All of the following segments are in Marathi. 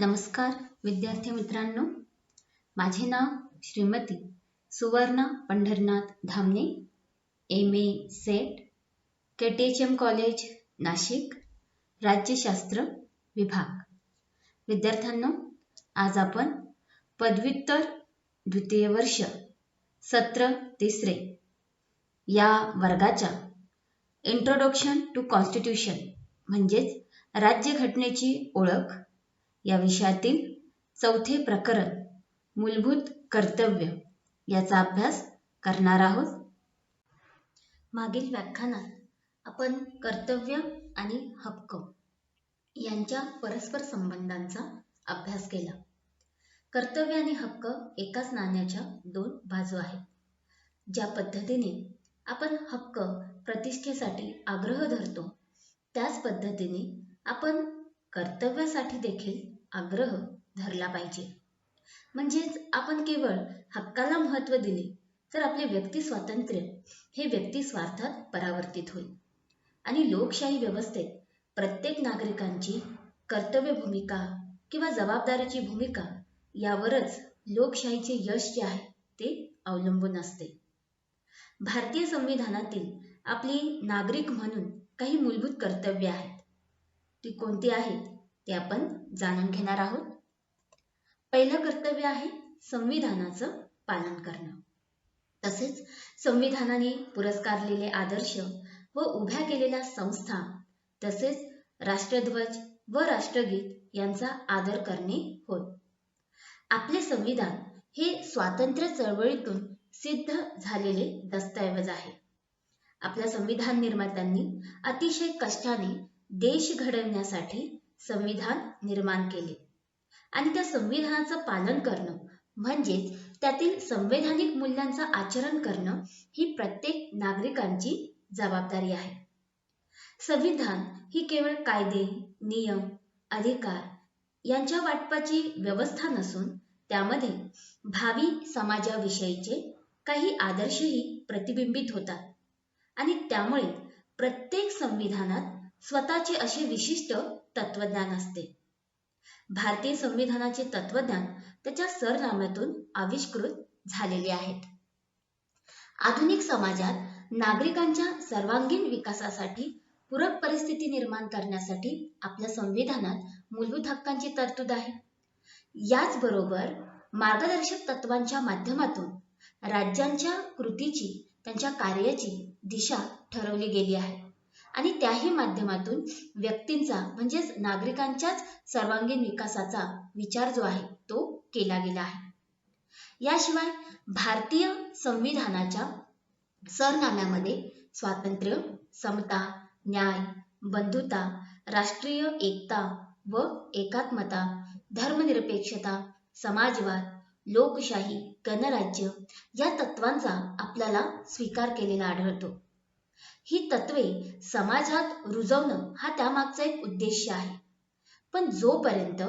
नमस्कार विद्यार्थी मित्रांनो, माझे नाव Shrimati Suvarna Pandharnath Dhamane, MA SET, KTHM college Nashik, राज्यशास्त्र विभाग. विद्यार्थ्यांनो, आज आपण पदव्युत्तर द्वितीय वर्ष सत्र तिसरे या वर्गाच्या इंट्रोडक्शन टू कॉन्स्टिट्यूशन म्हणजेच राज्यघटनेची ओळख या विषयातील चौथे प्रकरण मूलभूत कर्तव्य याचा अभ्यास करणार आहोत. मागील व्याख्यानात आपण कर्तव्य आणि हक्क यांच्या परस्पर संबंधांचा अभ्यास केला. कर्तव्य आणि हक्क एकाच नाण्याच्या दोन बाजू आहेत. ज्या पद्धतीने आपण हक्क प्रतिष्ठेसाठी आग्रह धरतो, त्याच पद्धतीने आपण कर्तव्यासाठी देखील आग्रह धरला पाहिजे. म्हणजेच आपण केवळ हक्काला महत्त्व दिले तर आपले व्यक्ती स्वातंत्र्य हे व्यक्ती स्वार्थात परावर्तित होईल आणि लोकशाही व्यवस्थेत प्रत्येक नागरिकांची कर्तव्य भूमिका किंवा जबाबदारीची भूमिका यावरच लोकशाहीचे यश जे आहे ते अवलंबून असते. भारतीय संविधानातील आपली नागरिक म्हणून काही मूलभूत कर्तव्य आहेत. ती कोणती आहेत ते आपण जाणून घेणार आहोत. पहिलं कर्तव्य आहे संविधानाचं पालन करणं. तसेच संविधानाने पुरस्कारलेले आदर्श व उभ्या केलेल्या संस्था तसेच राष्ट्रध्वज व राष्ट्रगीत यांचा आदर करणे होय. आपले संविधान हे स्वातंत्र्य चळवळीतून सिद्ध झालेले दस्तऐवज आहे. आपल्या संविधान निर्मात्यांनी अतिशय कष्टाने देश घडवण्यासाठी संविधान निर्माण केले आणि त्या संविधानाचं पालन करणं म्हणजेच त्यातील संवैधानिक मूल्यांचं आचरण करणं ही प्रत्येक नागरिकांची जबाबदारी आहे. संविधान ही केवळ कायदे, नियम, अधिकार यांच्या वाटपाची व्यवस्था नसून त्यामध्ये भावी समाजाविषयीचे काही आदर्शही प्रतिबिंबित होतात आणि त्यामुळे प्रत्येक संविधानात स्वतःचे असे विशिष्ट तत्वज्ञान असते. भारतीय संविधानाचे तत्वज्ञान त्याच्या सरनाम्यातून आविष्कृत झालेले आहेत. आधुनिक समाजात नागरिकांच्या सर्वांगीण विकासासाठी पूरक परिस्थिती निर्माण करण्यासाठी आपल्या संविधानात मूलभूत हक्कांची तरतूद आहे. याचबरोबर मार्गदर्शक तत्वांच्या माध्यमातून राज्यांच्या कृतीची, त्यांच्या कार्याची दिशा ठरवली गेली आहे आणि त्याही माध्यमातून व्यक्तींचा म्हणजेच नागरिकांच्याच सर्वांगीण विकासाचा विचार जो आहे तो केला गेला आहे. याशिवाय भारतीय संविधानाच्या सरनाम्यामध्ये स्वातंत्र्य, समता, न्याय, बंधुता, राष्ट्रीय एकता व एकात्मता, धर्मनिरपेक्षता, समाजवाद, लोकशाही, गणराज्य या तत्वांचा आपल्याला स्वीकार केलेला आढळतो. ही तत्वे समाजात रुजवणं हा त्यामागचा एक उद्देश आहे. पण जोपर्यंत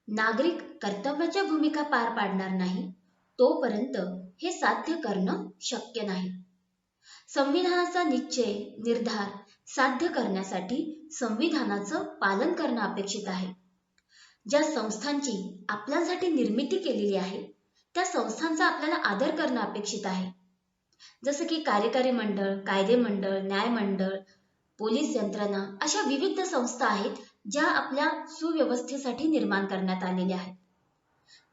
नागरिक कर्तव्याच्या भूमिका पार पाडणार नाही तोपर्यंत हे साध्य करणं शक्य नाही. संविधानाचा निश्चय, निर्धार साध्य करण्यासाठी संविधानाचं पालन करणं अपेक्षित आहे. ज्या संस्थांची आपल्यासाठी निर्मिती केलेली आहे त्या संस्थांचा आपल्याला आदर करणं अपेक्षित आहे. जसं की कार्यकारी मंडळ, कायदे मंडळ, न्याय मंडळ, पोलीस यंत्रणा अशा विविध संस्था आहेत ज्या आपल्या सुव्यवस्थेसाठी निर्माण करण्यात आलेल्या आहेत.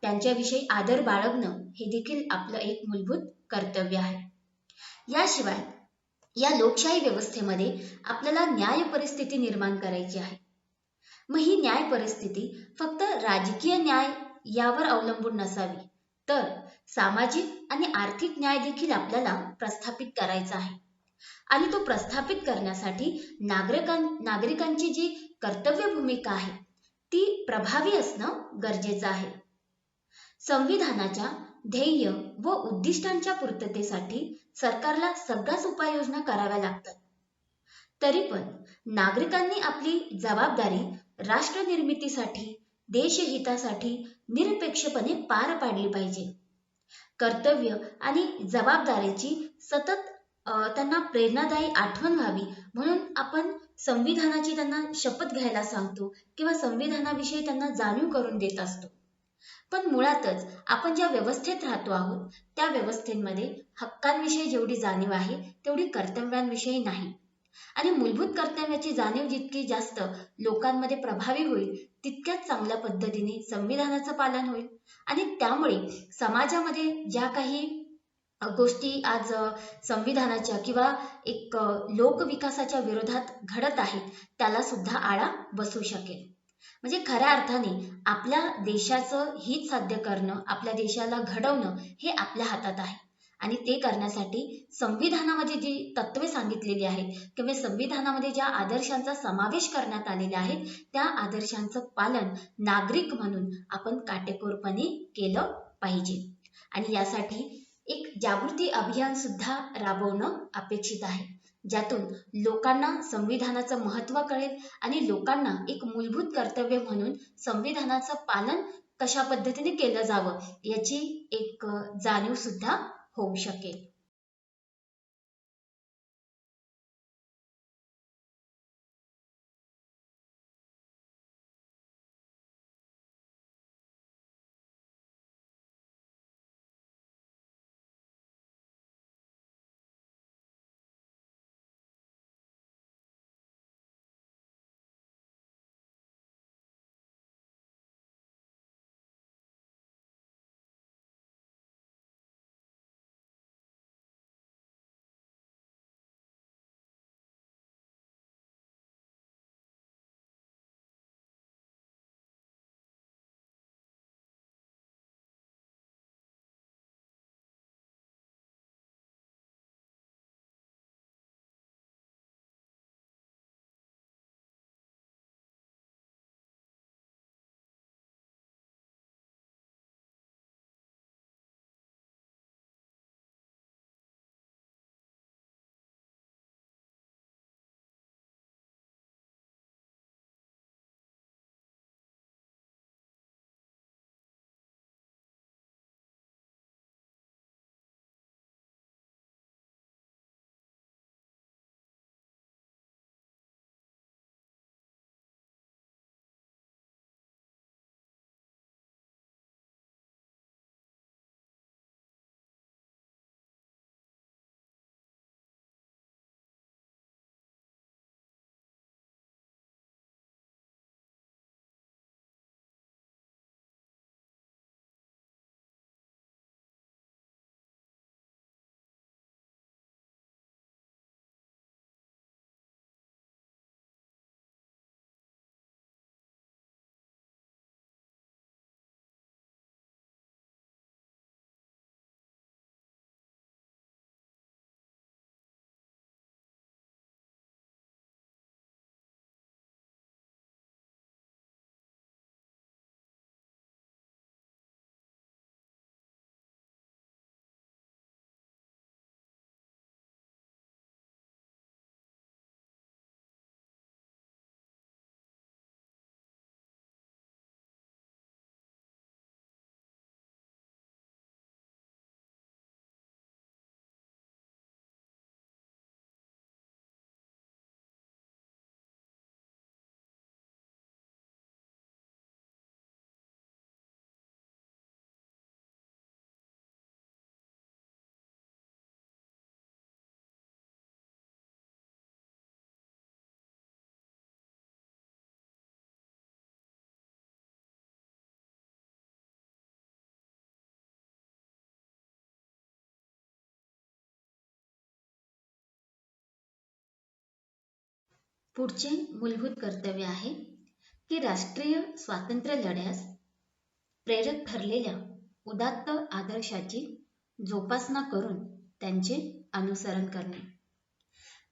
त्यांच्याविषयी आदर बाळगणं हे देखील आपलं एक मूलभूत कर्तव्य आहे. याशिवाय या लोकशाही व्यवस्थेमध्ये आपल्याला न्याय परिस्थिती निर्माण करायची आहे. मग ही न्याय परिस्थिती फक्त राजकीय न्याय यावर अवलंबून नसावी तर सामाजिक आणि आर्थिक न्याय देखील आपल्याला प्रस्थापित करायचा आहे आणि तो प्रस्थापित करण्यासाठी नागरिकांची जी कर्तव्य भूमिका आहे ती प्रभावी असणं गरजेचं आहे. संविधानाच्या ध्येय व उद्दिष्टांच्या पूर्ततेसाठी सरकारला सगळ्याच उपाययोजना कराव्या लागतात. तरी पण नागरिकांनी आपली जबाबदारी राष्ट्र निर्मितीसाठी, देशहितासाठी निरपेक्षपणे पार पाडली पाहिजे. कर्तव्य आणि जबाबदारीची सतत त्यांना प्रेरणादायी आठवण व्हावी म्हणून आपण संविधानाची त्यांना शपथ घ्यायला सांगतो किंवा संविधानाविषयी त्यांना जाणीव करून देत असतो. पण मुळातच आपण ज्या व्यवस्थेत राहतो आहोत त्या व्यवस्थेमध्ये हक्कांविषयी जेवढी जाणीव आहे तेवढी कर्तव्यांविषयी नाही. आणि मूलभूत कर्तव्याची जाणीव जितकी जास्त लोकांमध्ये प्रभावी होईल तितक्याच चांगल्या पद्धतीने संविधानाचं पालन होईल. आणि त्यामुळे समाजामध्ये ज्या काही गोष्टी आज संविधानाच्या किंवा एक लोकविकासाच्या विरोधात घडत आहेत त्याला सुद्धा आळा बसू शकेल. म्हणजे खऱ्या अर्थाने आपल्या देशाचं हित साध्य करणं, आपल्या देशाला घडवणं हे आपल्या हातात आहे. आणि ते करण्यासाठी संविधानामध्ये जी तत्वे सांगितलेली आहेत किंवा संविधानामध्ये ज्या आदर्शांचा समावेश करण्यात आलेला आहे त्या आदर्शांचं पालन नागरिक म्हणून आपण काटेकोरपणे केलं पाहिजे. आणि यासाठी एक जागृती अभियान सुद्धा राबवणं अपेक्षित आहे, ज्यातून लोकांना संविधानाचं महत्त्व कळेल आणि लोकांना एक मूलभूत कर्तव्य म्हणून संविधानाचं पालन कशा पद्धतीने केलं जावं याची एक जाणीव सुद्धा होऊ शकेल. पुढचे मूलभूत कर्तव्य आहे की राष्ट्रीय स्वातंत्र्य लढ्यास प्रेरक ठरलेल्या उदात्त आदर्शाची जोपासना करून त्यांचे अनुसरण करणे.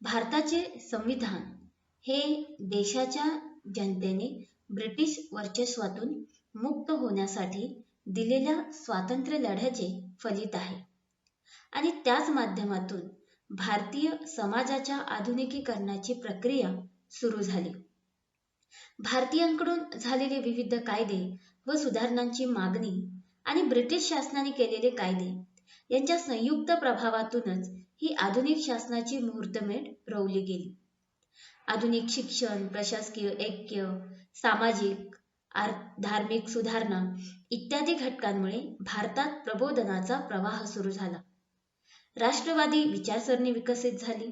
भारताचे संविधान हे देशाच्या जनतेने ब्रिटिश वर्चस्वातून मुक्त होण्यासाठी दिलेल्या स्वातंत्र्य लढ्याचे फलित आहे. आणि त्याच माध्यमातून भारतीय समाजाच्या आधुनिकीकरणाची प्रक्रिया सुरू झाली. भारतीयांकडून झालेले विविध कायदे व सुधारणांची मागणी आणि ब्रिटिश शासनाने केलेले कायदे यांच्या संयुक्त प्रभावातूनच ही आधुनिक शासनाची मुहूर्तमेढ रोवली गेली. आधुनिक शिक्षण, प्रशासकीय ऐक्य, सामाजिक धार्मिक सुधारणा इत्यादी घटकांमुळे भारतात प्रबोधनाचा प्रवाह सुरू झाला. राष्ट्रवादी विचारसरणी विकसित झाली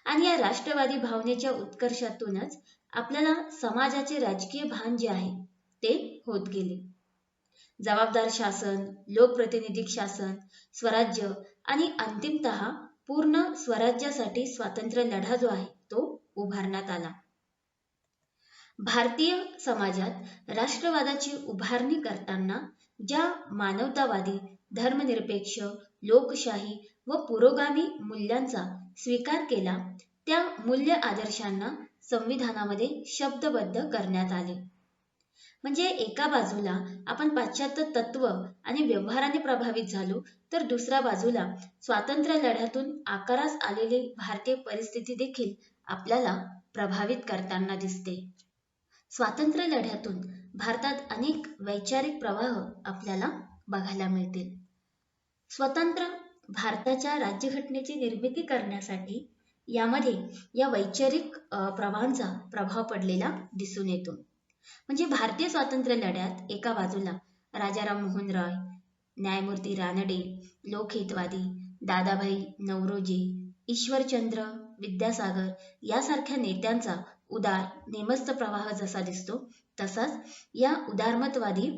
आणि या राष्ट्रवादी भावनेच्या उत्कर्षातूनच आपल्याला समाजाचे राजकीय भान जे आहे ते होत गेले. जबाबदार शासन, लोकप्रतिनिधिक शासन, स्वराज्य आणि अंतिमतः पूर्ण स्वराज्यासाठी स्वातंत्र्य लढा जो आहे तो उभारण्यात आला. भारतीय समाजात राष्ट्रवादाची उभारणी करताना ज्या मानवतावादी, धर्मनिरपेक्ष, लोकशाही व पुरोगामी मूल्यांचा स्वीकार केला, त्या मूल्य आदर्शांना संविधानामध्ये शब्दबद्ध करण्यात आले. म्हणजे एका बाजूला आपण पाश्चात्य तत्व आणि व्यवहाराने प्रभावित झालो, तर दुसऱ्या बाजूला स्वातंत्र्य लढ्यातून आकारास आलेली भारतीय परिस्थिती देखील आपल्याला प्रभावित करताना दिसते. स्वातंत्र्य लढ्यातून भारतात अनेक वैचारिक प्रवाह आपल्याला बघायला मिळतील. स्वतंत्र भारताच्या राज्यघटनेची निर्मिती करण्यासाठी यामध्ये या वैचारिक प्रवाहांचा प्रभाव पडलेला दिसून येतो. म्हणजे भारतीय स्वातंत्र्य लढ्यात एका बाजूला राजाराम मोहन रॉय, न्यायमूर्ती रानडे, लोकहितवादी दादाभाई नौरोजी, ईश्वरचंद्र विद्यासागर यासारख्या नेत्यांचा उदार नेमस्त प्रवाह जसा दिसतो, तसाच या उदारमतवादी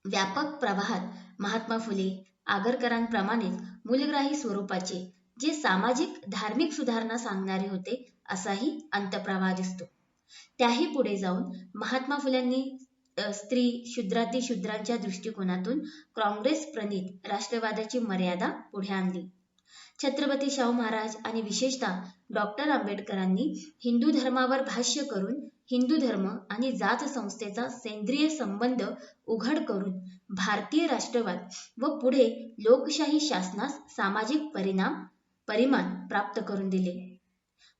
व्यापक प्रवाहात महात्मा फुले, आगरकरांप्रमाणेच मूलग्राही स्वरूपाचे जे सामाजिक धार्मिक सुधारणा सांगणारे होते असाही अंतप्रवाह दिसतो. त्याही पुढे जाऊन महात्मा फुल्यांनी स्त्री शूद्रातिशूद्रांच्या दृष्टिकोनातून काँग्रेस प्रणित राष्ट्रवादाची मर्यादा पुढे आणली. छत्रपती शाहू महाराज आणि विशेषतः डॉक्टर आंबेडकरांनी हिंदू धर्मावर भाष्य करून हिंदू धर्म आणि जात संस्थेचा सेंद्रिय संबंध उघड करून भारतीय राष्ट्रवाद व पुढे लोकशाही शासनास सामाजिक परिमाण प्राप्त करून दिले.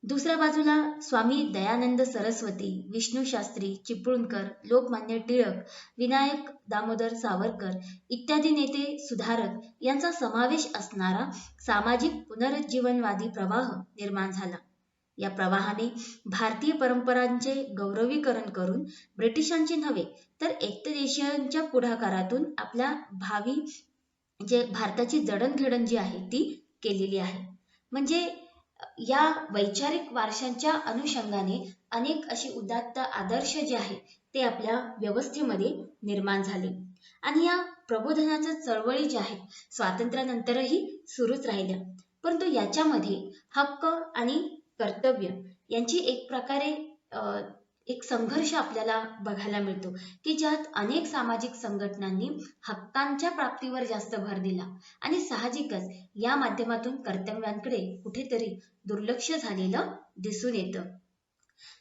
दुसऱ्या बाजूला स्वामी दयानंद सरस्वती, विष्णू शास्त्री, चिपळूणकर, लोकमान्य टिळक, विनायक दामोदर सावरकर इत्यादी नेते सुधारक यांचा समावेश असणारा सामाजिक पुनरुज्जीवनवादी प्रवाह निर्माण झाला. या प्रवाहाने भारतीय परंपरांचे गौरवीकरण करून ब्रिटिशांचे नव्हे तर एकदेशीयांच्या पुढाकारातून आपल्या भावी जे भारताची जडणघडण जी आहे ती केलेली आहे. म्हणजे या वैचारिक वारशांच्या अनुषंगाने अनेक अशी उदात्त आदर्श जे आहेत ते आपल्या व्यवस्थेमध्ये निर्माण झाले आणि या प्रबोधनाच्या चळवळी ज्या आहेत स्वातंत्र्यानंतरही सुरूच राहिल्या. परंतु याच्यामध्ये हक्क आणि कर्तव्य यांची एक प्रकारे एक संघर्ष आपल्याला बघायला मिळतो की ज्यात अनेक सामाजिक संघटनांनी हक्कांच्या प्राप्तीवर जास्त भर दिला आणि साहजिकच या माध्यमातून कर्तव्यांकडे कुठेतरी दुर्लक्ष झालेलं दिसून येतं.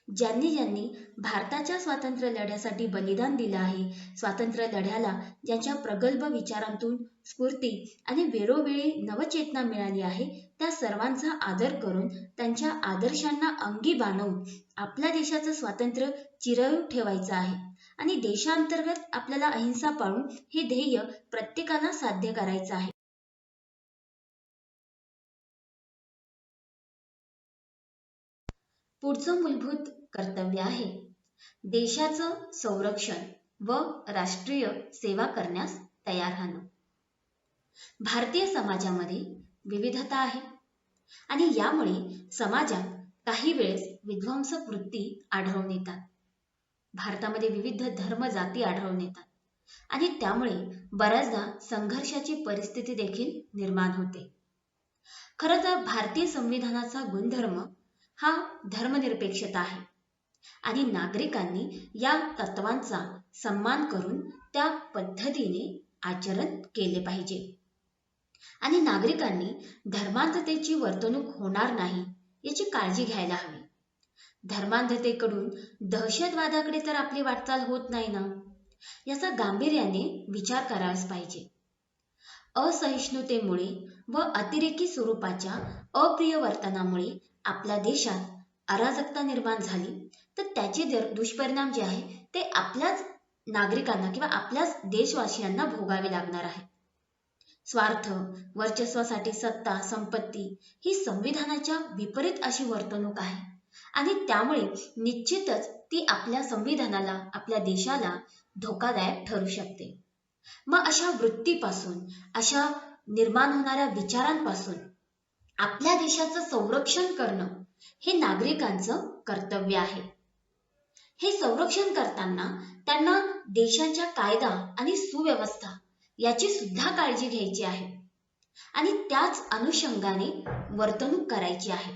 ज्यांनी ज्यांनी भारताच्या स्वातंत्र्य लढ्यासाठी बलिदान दिलं आहे, स्वातंत्र्य लढ्याला ज्यांच्या प्रगल्भ विचारांतून स्फूर्ती आणि वेळोवेळी नवचेतना मिळाली आहे, त्या सर्वांचा आदर करून त्यांच्या आदर्शांना अंगी बाणवून आपल्या देशाचं स्वातंत्र्य चिरळून ठेवायचं आहे आणि देशांतर्गत आपल्याला अहिंसा पाळून हे ध्येय प्रत्येकाला साध्य करायचं आहे. पुढचं मूलभूत कर्तव्य आहे देशाचं संरक्षण व राष्ट्रीय सेवा करण्यास तयार राहणं. भारतीय समाजामध्ये विविधता आहे आणि यामुळे समाजात काही वेळेस विध्वंसक वृत्ती आढळून येतात. भारतामध्ये विविध धर्म जाती आढळून येतात आणि त्यामुळे बऱ्याचदा संघर्षाची परिस्थिती देखील निर्माण होते. खरं तर भारतीय संविधानाचा गुणधर्म हा धर्मनिरपेक्षता आहे आणि नागरिकांनी या तत्वांचा सन्मान करून त्या पद्धतीने आचरण केले पाहिजे आणि नागरिकांनी धर्मांधतेची वर्तणूक होणार नाही याची काळजी घ्यायला हवी. धर्मांधतेकडून दहशतवादाकडे तर आपली वाटचाल होत नाही ना, याचा गांभीर्याने विचार करायलाच पाहिजे. असहिष्णुतेमुळे व अतिरेकी स्वरूपाच्या अप्रिय वर्तनामुळे आपल्या देशात अराजकता निर्माण झाली तर त्याचे दुष्परिणाम जे आहे ते आपल्याच नागरिकांना किंवा आपल्याच देशवासियांना भोगावे लागणार आहे. स्वार्थ, वर्चस्वासाठी सत्ता, संपत्ती ही संविधानाच्या विपरीत अशी वर्तणूक आहे आणि त्यामुळे निश्चितच ती आपल्या संविधानाला, आपल्या देशाला धोकादायक ठरू शकते. मग अशा वृत्तीपासून, अशा निर्माण होणाऱ्या विचारांपासून आपल्या देशाचं संरक्षण करणं हे नागरिकांचं कर्तव्य आहे. हे संरक्षण करताना त्यांना देशाच्या कायदा आणि सुव्यवस्था याची सुद्धा काळजी घ्यायची आहे आणि त्याच अनुषंगाने वर्तणूक करायची आहे.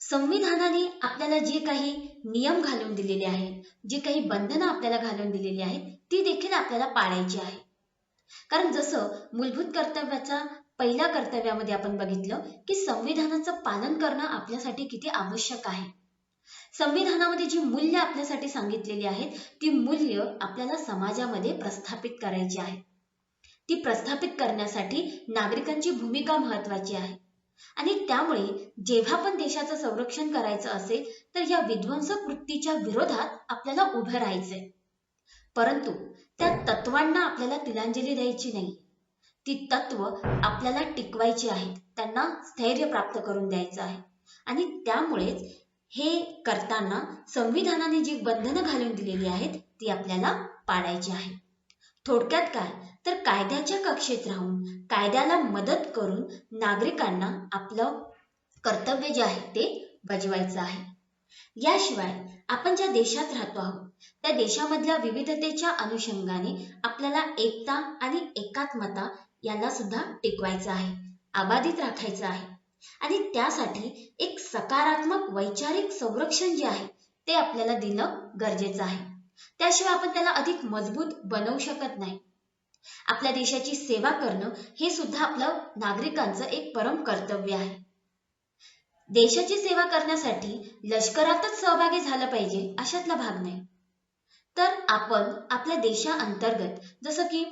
संविधानाने आपल्याला जे काही नियम घालून दिलेले आहेत, जे काही बंधनं आपल्याला घालून दिलेली आहेत, ती देखील आपल्याला पाळायची आहे. कारण जसं मूलभूत कर्तव्याचा पहिल्या कर्तव्यामध्ये आपण बघितलं की संविधानाचं पालन करणं आपल्यासाठी किती आवश्यक आहे. संविधानामध्ये जी मूल्य आपल्यासाठी सांगितलेली आहेत, ती मूल्य आपल्याला समाजामध्ये प्रस्थापित करायची आहे. ती प्रस्थापित करण्यासाठी नागरिकांची भूमिका महत्वाची आहे आणि त्यामुळे जेव्हा पण देशाचं संरक्षण करायचं असेल तर या विध्वंसक वृत्तीच्या विरोधात आपल्याला उभं राहायचंय. परंतु त्या तत्वांना आपल्याला तिलांजली द्यायची नाही. ती तत्व आपल्याला टिकवायची आहेत, त्यांना स्थैर्य प्राप्त करून द्यायचं आहे आणि त्यामुळेच हे करताना संविधानाने जी बंधनं घालून दिलेली आहेत ती आपल्याला पाळायची आहे. थोडक्यात काय तर कायद्याच्या कक्षेत राहून कायद्याला मदत करून नागरिकांना आपलं कर्तव्य जे आहे ते बजावायचं आहे. याशिवाय आपण ज्या देशात राहतो आहोत त्या देशामधल्या विविधतेच्या अनुषंगाने आपल्याला एकता आणि एकात्मता यांना सुद्धा टिकवायचं आहे, अबाधित राखायचं आहे आणि त्यासाठी एक सकारात्मक वैचारिक संरक्षण जे आहे ते आपल्याला देणं गरजेचं आहे. त्याशिवाय आपण त्याला अधिक मजबूत बनवू शकत नाही. आपल्या देशाची सेवा करणं हे सुद्धा आपलं नागरिकांचं एक परम कर्तव्य आहे. देशाची सेवा करण्यासाठी लष्करातच सहभागी झालं पाहिजे अशातला भाग नाही. तर आपण आपल्या देशाअंतर्गत जसं की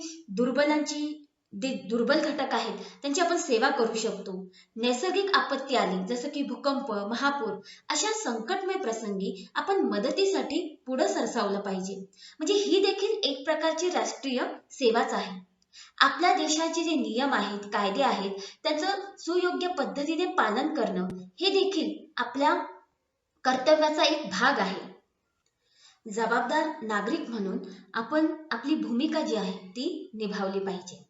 दुर्बल घटक आहेत त्यांची आपण सेवा करू शकतो. नैसर्गिक आपत्ती आली जसं की भूकंप, महापूर अशा संकटमय प्रसंगी आपण मदतीसाठी पुढे सरसावलं पाहिजे. म्हणजे ही देखील एक प्रकारची राष्ट्रीय सेवाच आहे. आपल्या देशाचे जे नियम आहेत, कायदे आहेत त्याचं सुयोग्य पद्धतीने पालन करणं हे देखील आपल्या कर्तव्याचा एक भाग आहे. जबाबदार नागरिक म्हणून आपण आपली भूमिका जी आहे ती निभावली पाहिजे.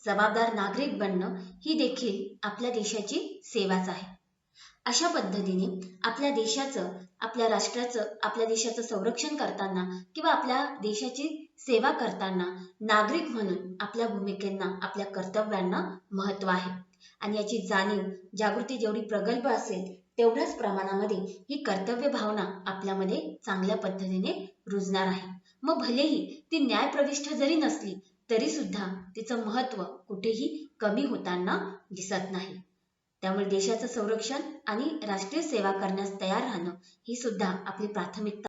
जबाबदार नागरिक बनणं ही देखील आपल्या देशाची सेवाच आहे. अशा पद्धतीने आपल्या देशाचं, आपल्या राष्ट्राचं, आपल्या देशाचं संरक्षण करताना किंवा आपल्या देशाची सेवा करताना नागरिक म्हणून आपल्या भूमिकेंना, आपल्या कर्तव्यांना महत्त्व आहे आणि याची जाणीव, जागृती जेवढी प्रगल्भ असेल तेवढ्याच प्रमाणामध्ये ही कर्तव्य भावना आपल्यामध्ये चांगल्या पद्धतीने रुजणार आहे. मग भलेही ती न्यायप्रविष्ट जरी नसली तरी सुद्धा तिचं महत्त्व कुठेही कमी होताना दिसत नाही. त्यामुळे देशाचं संरक्षण आणि राष्ट्रीय सेवा करण्यास तयार राहणं ही सुद्धा आपली प्राथमिकता